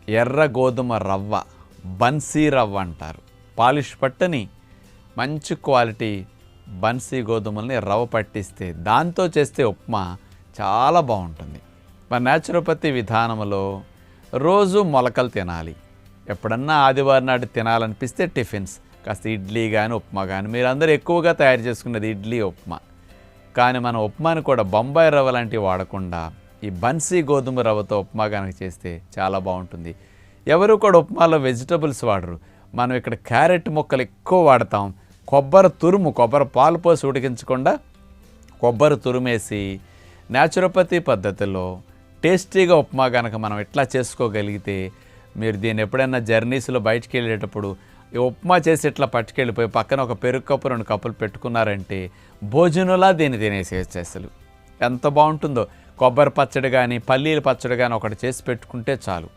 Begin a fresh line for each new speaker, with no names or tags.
ఎర్ర గోధుమ రవ్వ, బన్సీ రవ్వ అంటారు. పాలిష్ పట్టని మంచి క్వాలిటీ బన్సీ గోధుమల్ని రవ్వ పట్టిస్తే దాంతో చేస్తే ఉప్మా చాలా బాగుంటుంది. మన న్యాచురోపతి విధానంలో రోజు మొలకలు తినాలి. ఎప్పుడన్నా ఆదివారం నాడు తినాలనిపిస్తే టిఫిన్స్ కాస్త ఇడ్లీ కానీ ఉప్మా కానీ, మీరందరూ ఎక్కువగా తయారు చేసుకునేది ఇడ్లీ ఉప్మా. కానీ మన ఉప్మాని కూడా బొంబాయి రవ్వ లాంటివి వాడకుండా ఈ బన్సీ గోధుమ రవ్వతో ఉప్మా కనుక చేస్తే చాలా బాగుంటుంది. ఎవరు కూడా ఉప్మాలో వెజిటబుల్స్ వాడరు. మనం ఇక్కడ క్యారెట్ ముక్కలు ఎక్కువ వాడతాం. కొబ్బరి పాలు పోసి ఉడికించకుండా కొబ్బరి తురుమేసి న్యాచురోపతి పద్ధతిలో టేస్టీగా ఉప్మా కనుక మనం ఇట్లా చేసుకోగలిగితే, మీరు దీన్ని ఎప్పుడైనా జర్నీస్లో బయటికి వెళ్ళేటప్పుడు ఈ ఉప్మా చేసి ఇట్లా పట్టుకెళ్ళిపోయి పక్కన ఒక పెరుగు కప్పు 2 కప్పులు పెట్టుకున్నారంటే భోజనంలా దీన్ని తినేసేయచ్చు. అసలు ఎంత బాగుంటుందో. కొబ్బరి పచ్చడి కానీ పల్లీల పచ్చడి కానీ ఒకటి చేసి పెట్టుకుంటే చాలు.